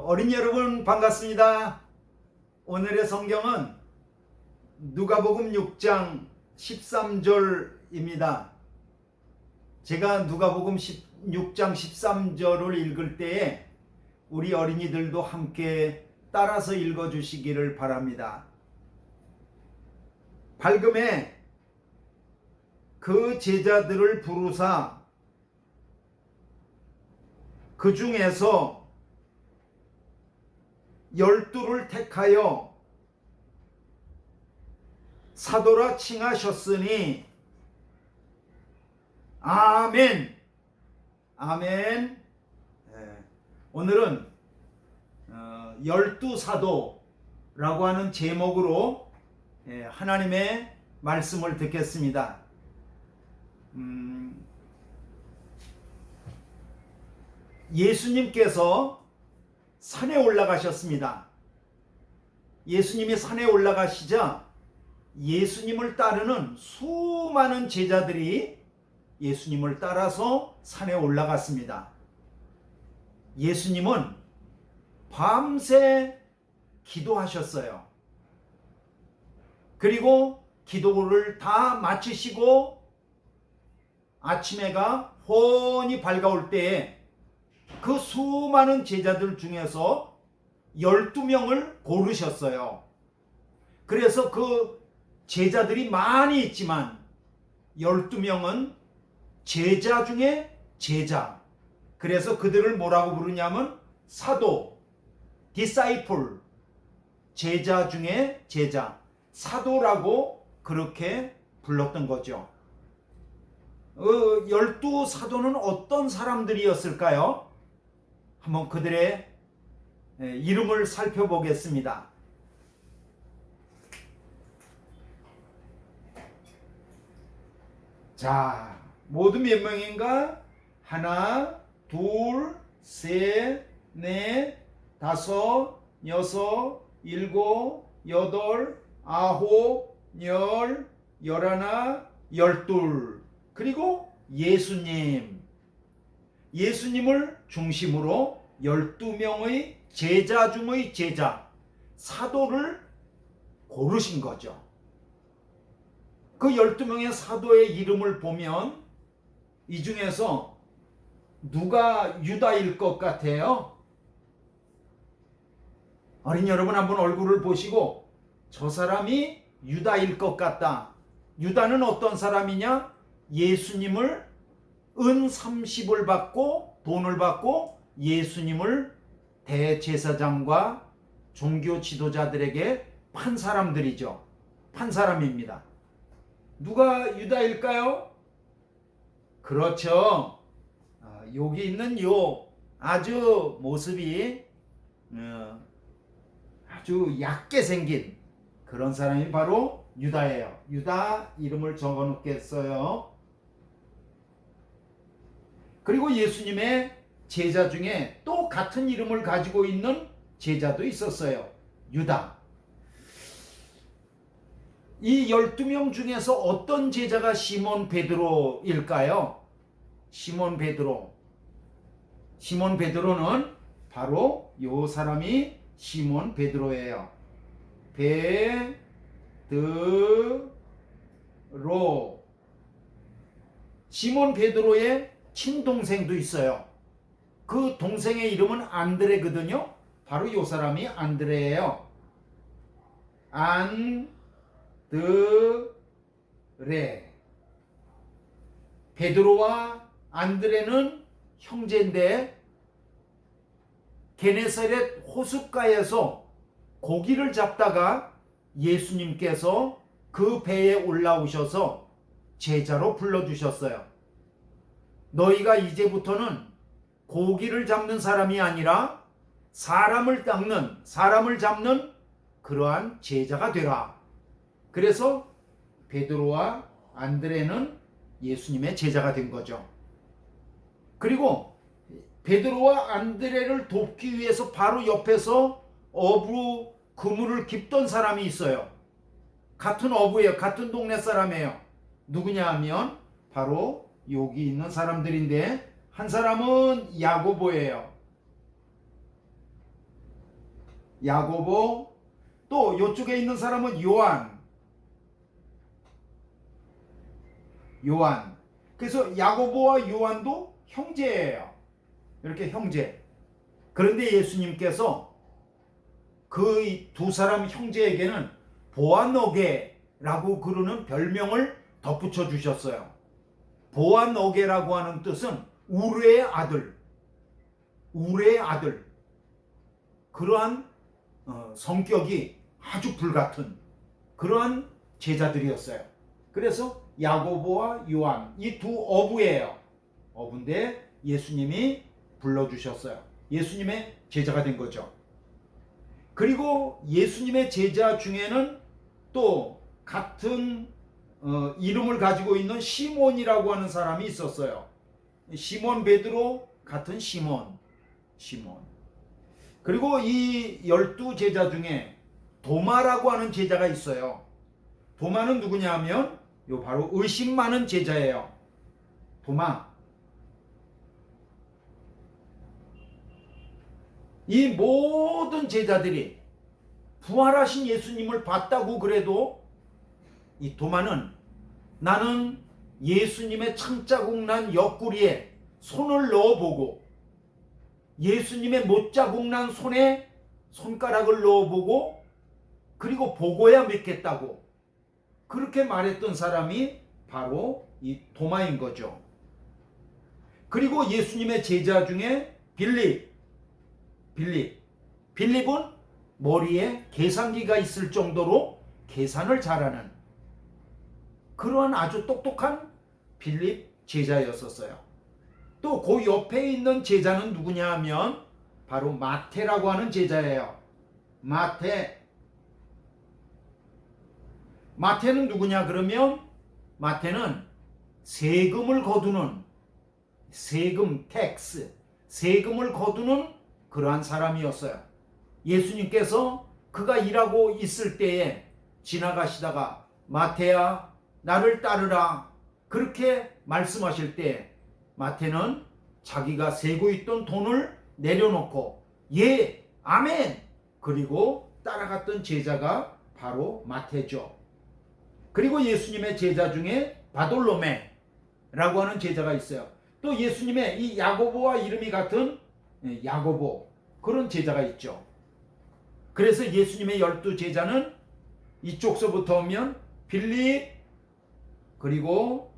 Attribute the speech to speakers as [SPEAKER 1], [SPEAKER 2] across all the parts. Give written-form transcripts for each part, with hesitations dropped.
[SPEAKER 1] 어린이 여러분 반갑습니다. 오늘의 성경은 누가복음 6장 13절입니다. 제가 누가복음 6장 13절을 읽을 때에 우리 어린이들도 함께 따라서 읽어주시기를 바랍니다. 밝음에 그 제자들을 부르사 그 중에서 12를 택하여 사도라 칭하셨으니 아멘. 아멘. 오늘은 12사도라고 하는 제목으로 하나님의 말씀을 듣겠습니다. 예수님께서 산에 올라가셨습니다. 예수님이 산에 올라가시자 예수님을 따르는 수많은 제자들이 예수님을 따라서 산에 올라갔습니다. 예수님은 밤새 기도하셨어요. 그리고 기도를 다 마치시고 아침해가 훤히 밝아올 때에 그 수많은 제자들 중에서 12명을 고르셨어요. 그래서 그 제자들이 많이 있지만 12명은 제자 중에 제자. 그래서 그들을 뭐라고 부르냐면 사도, 디사이플, 제자 중에 제자, 사도라고 그렇게 불렀던 거죠. 12사도는 어떤 사람들이었을까요? 한번 그들의 이름을 살펴보겠습니다. 자, 모두 몇 명인가? 하나, 둘, 셋, 넷, 다섯, 여섯, 일곱, 여덟, 아홉, 열, 열하나, 열둘. 그리고 예수님을 중심으로 12명의 제자 중의 제자, 사도를 고르신 거죠. 그 12명의 사도의 이름을 보면 이 중에서 누가 유다일 것 같아요? 어린 여러분 한번 얼굴을 보시고 저 사람이 유다일 것 같다. 유다는 어떤 사람이냐? 예수님을 은 30을 받고 돈을 받고 예수님을 대제사장과 종교 지도자들에게 판 사람들이죠. 판 사람입니다. 누가 유다일까요? 그렇죠. 여기 있는 요 아주 모습이 아주 얕게 생긴 그런 사람이 바로 유다예요. 유다 이름을 적어 놓겠어요. 그리고 예수님의 제자 중에 또 같은 이름을 가지고 있는 제자도 있었어요. 유다. 이 12명 중에서 어떤 제자가 시몬 베드로일까요? 시몬 베드로는 바로 요 사람이 시몬 베드로예요. 베드로. 시몬 베드로의 친동생도 있어요. 그 동생의 이름은 안드레거든요. 바로 요 사람이 안드레예요. 안드레. 베드로와 안드레는 형제인데 게네사렛 호숫가에서 고기를 잡다가 예수님께서 그 배에 올라오셔서 제자로 불러주셨어요. 너희가 이제부터는 고기를 잡는 사람이 아니라 사람을 잡는 그러한 제자가 되라. 그래서 베드로와 안드레는 예수님의 제자가 된 거죠. 그리고 베드로와 안드레를 돕기 위해서 바로 옆에서 어부 그물을 깁던 사람이 있어요. 같은 어부예요. 같은 동네 사람이에요. 누구냐 하면 바로 여기 있는 사람들인데 한 사람은 야고보예요. 야고보, 또 이쪽에 있는 사람은 요한. 그래서 야고보와 요한도 형제예요. 이렇게 형제. 그런데 예수님께서 그 두 사람 형제에게는 보아너게라고 그러는 별명을 덧붙여 주셨어요. 보아너게라고 하는 뜻은 우르의 아들. 그러한 성격이 아주 불같은 그러한 제자들이었어요. 그래서 야고보와 요한, 이 두 어부예요. 어부인데 예수님이 불러주셨어요. 예수님의 제자가 된 거죠. 그리고 예수님의 제자 중에는 또 같은 이름을 가지고 있는 시몬이라고 하는 사람이 있었어요. 시몬 베드로 같은 시몬. 그리고 이 12제자 중에 도마라고 하는 제자가 있어요. 도마는 누구냐 하면 바로 의심 많은 제자예요. 도마. 이 모든 제자들이 부활하신 예수님을 봤다고 그래도 이 도마는 나는 예수님의 창자국 난 옆구리에 손을 넣어보고 예수님의 못자국 난 손에 손가락을 넣어보고 그리고 보고야 믿겠다고 그렇게 말했던 사람이 바로 이 도마인 거죠. 그리고 예수님의 제자 중에 빌립은 머리에 계산기가 있을 정도로 계산을 잘하는 그러한 아주 똑똑한 빌립 제자였었어요. 또 그 옆에 있는 제자는 누구냐 하면 바로 마태라고 하는 제자예요. 마태는 누구냐 그러면 마태는 세금을 거두는 세금을 거두는 그러한 사람이었어요. 예수님께서 그가 일하고 있을 때에 지나가시다가 마태야 나를 따르라 그렇게 말씀하실 때 마태는 자기가 세고 있던 돈을 내려놓고 예 아멘 그리고 따라갔던 제자가 바로 마태죠. 그리고 예수님의 제자 중에 바돌로메라고 하는 제자가 있어요. 또 예수님의 이 야고보와 이름이 같은 야고보 그런 제자가 있죠. 그래서 예수님의 12제자는 이쪽서부터 오면 빌립 그리고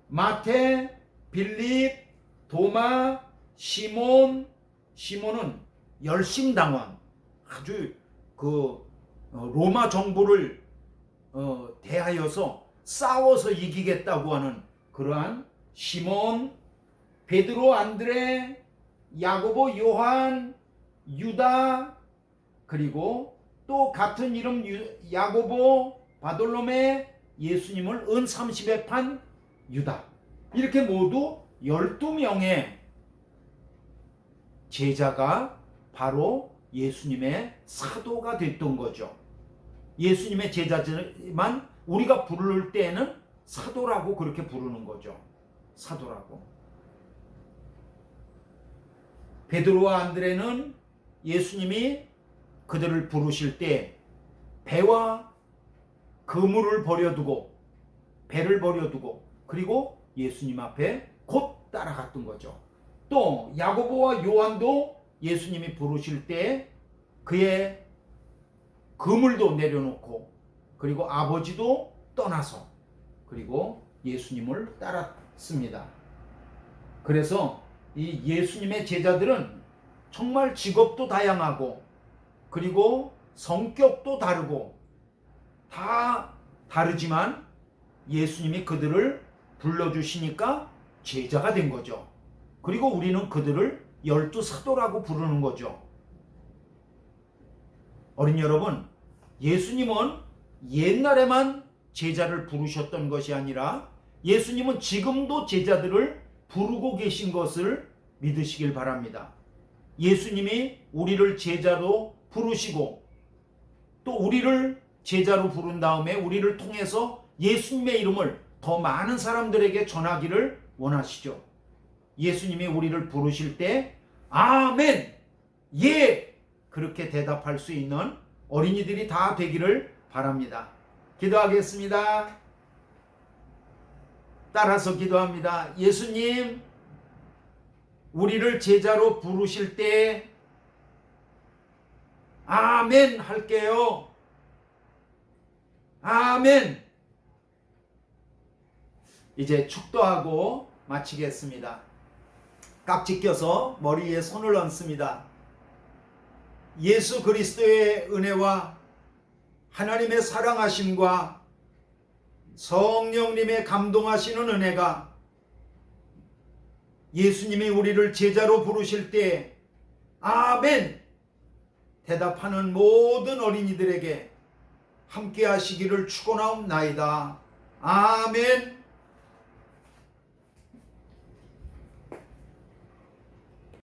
[SPEAKER 1] 마태, 빌립, 도마, 시몬은 열심당원 아주 그 로마 정부를 대하여서 싸워서 이기겠다고 하는 그러한 시몬, 베드로, 안드레, 야고보, 요한, 유다 그리고 또 같은 이름 야고보, 바돌로메, 예수님을 은 30에 판 유다 이렇게 모두 12명의 제자가 바로 예수님의 사도가 됐던 거죠. 예수님의 제자지만 우리가 부를 때에는 사도라고 그렇게 부르는 거죠. 사도라고. 베드로와 안드레는 예수님이 그들을 부르실 때 배와 그물을 버려두고 배를 버려두고 그리고 예수님 앞에 곧 따라갔던 거죠. 또 야고보와 요한도 예수님이 부르실 때 그의 그물도 내려놓고 그리고 아버지도 떠나서 그리고 예수님을 따랐습니다. 그래서 이 예수님의 제자들은 정말 직업도 다양하고 그리고 성격도 다르고 다 다르지만 예수님이 그들을 불러주시니까 제자가 된 거죠. 그리고 우리는 그들을 12사도라고 부르는 거죠. 어린 여러분, 예수님은 옛날에만 제자를 부르셨던 것이 아니라 예수님은 지금도 제자들을 부르고 계신 것을 믿으시길 바랍니다. 예수님이 우리를 제자로 부르시고 또 우리를 제자로 부른 다음에 우리를 통해서 예수님의 이름을 더 많은 사람들에게 전하기를 원하시죠. 예수님이 우리를 부르실 때 아멘, 예, 그렇게 대답할 수 있는 어린이들이 다 되기를 바랍니다. 기도하겠습니다. 따라서 기도합니다. 예수님, 우리를 제자로 부르실 때 아멘 할게요. 아멘. 이제 축도하고 마치겠습니다. 깍지 껴서 머리 위에 손을 얹습니다. 예수 그리스도의 은혜와 하나님의 사랑하심과 성령님의 감동하시는 은혜가 예수님이 우리를 제자로 부르실 때 아멘 대답하는 모든 어린이들에게 함께 하시기를 축원하옵나이다. 아멘.